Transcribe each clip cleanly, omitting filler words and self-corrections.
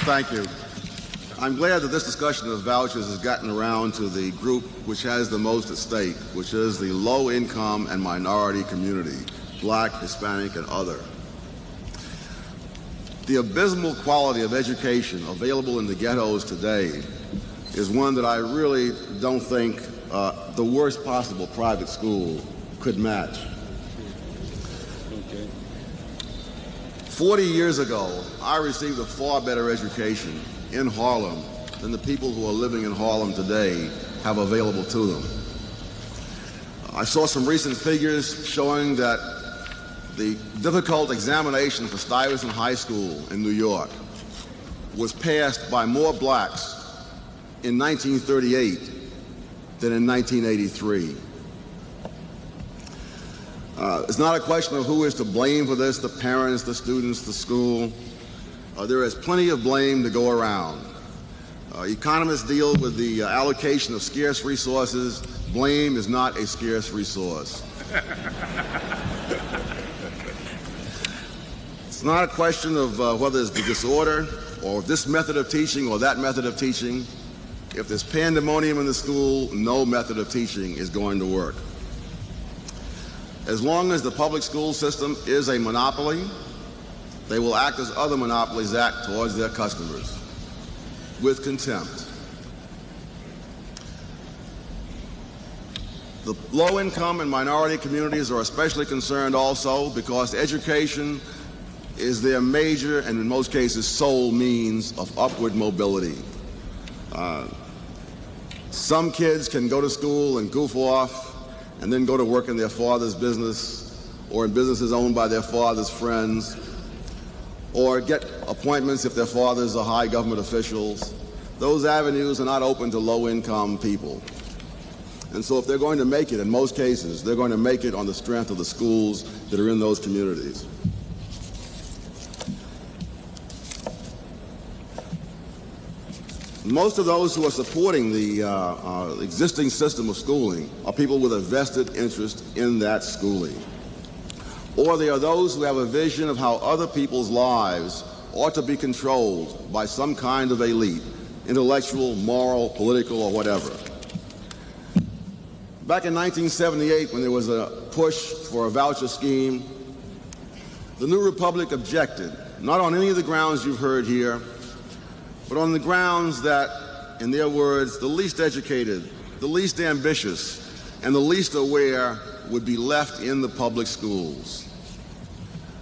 Thank you. I'm glad that this discussion of vouchers has gotten around to the group which has the most at stake, which is the low-income and minority community, Black, Hispanic, and other. The abysmal quality of education available in the ghettos today is one that I really don't think the worst possible private school could match. 40 years ago, I received a far better education in Harlem than the people who are living in Harlem today have available to them. I saw some recent figures showing that the difficult examination for Stuyvesant High School in New York was passed by more blacks in 1938 than in 1983. It's not a question of who is to blame for this, the parents, the students, the school. There is plenty of blame to go around. Economists deal with the allocation of scarce resources. Blame is not a scarce resource. It's not a question of whether it's the disorder or this method of teaching or that method of teaching. If there's pandemonium in the school, no method of teaching is going to work. As long as the public school system is a monopoly, they will act as other monopolies act towards their customers, with contempt. The low-income and minority communities are especially concerned also because education is their major and in most cases sole means of upward mobility. Some kids can go to school and goof off and then go to work in their father's business or in businesses owned by their father's friends, or get appointments if their fathers are high government officials. Those avenues are not open to low-income people. And so if they're going to make it, in most cases, they're going to make it on the strength of the schools that are in those communities. Most of those who are supporting the existing system of schooling are people with a vested interest in that schooling. Or they are those who have a vision of how other people's lives ought to be controlled by some kind of elite, intellectual, moral, political, or whatever. Back in 1978, when there was a push for a voucher scheme, the New Republic objected, not on any of the grounds you've heard here, but on the grounds that, in their words, the least educated, the least ambitious, and the least aware would be left in the public schools.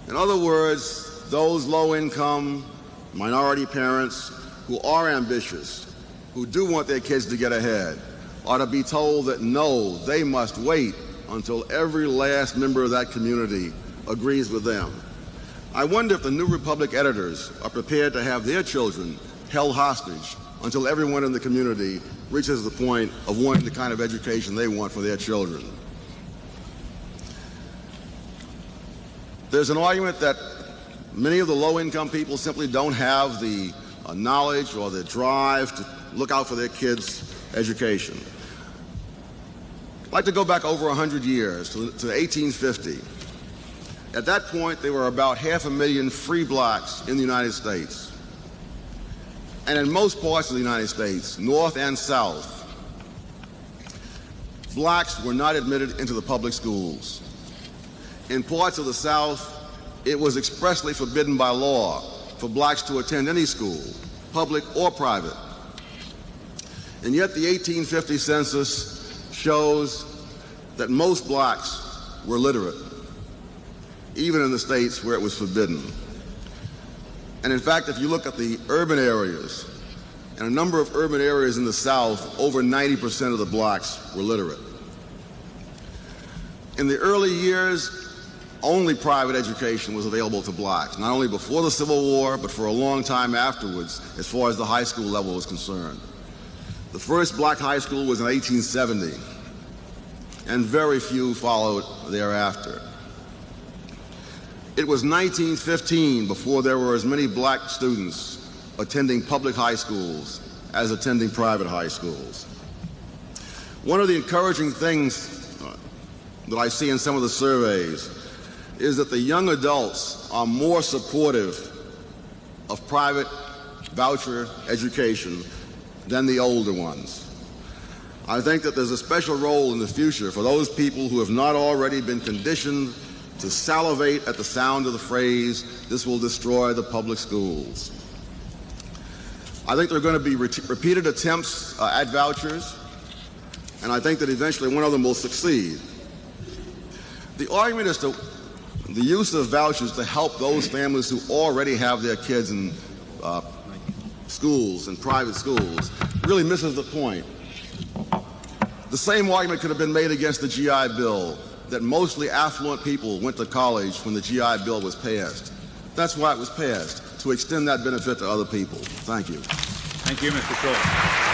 In other words, those low-income minority parents who are ambitious, who do want their kids to get ahead, are to be told that no, they must wait until every last member of that community agrees with them. I wonder if the New Republic editors are prepared to have their children held hostage until everyone in the community reaches the point of wanting the kind of education they want for their children. There's an argument that many of the low-income people simply don't have the knowledge or the drive to look out for their kids' education. I'd like to go back over 100 years to 1850. At that point, there were about 500,000 free blacks in the United States. And in most parts of the United States, North and South, blacks were not admitted into the public schools. In parts of the South, it was expressly forbidden by law for blacks to attend any school, public or private. And yet the 1850 census shows that most blacks were literate, even in the states where it was forbidden. And in fact, if you look at the urban areas, in a number of urban areas in the South, over 90% of the blacks were literate. In the early years, only private education was available to blacks, not only before the Civil War, but for a long time afterwards, as far as the high school level was concerned. The first black high school was in 1870, and very few followed thereafter. It was 1915 before there were as many black students attending public high schools as attending private high schools. One of the encouraging things that I see in some of the surveys is that the young adults are more supportive of private voucher education than the older ones. I think that there's a special role in the future for those people who have not already been conditioned to salivate at the sound of the phrase, "This will destroy the public schools." I think there are going to be repeated attempts at vouchers, and I think that eventually one of them will succeed. The argument as to the use of vouchers to help those families who already have their kids in schools and private schools really misses the point. The same argument could have been made against the GI Bill, that mostly affluent people went to college when the GI Bill was passed. That's why it was passed, to extend that benefit to other people. Thank you. Thank you, Mr. Sowell.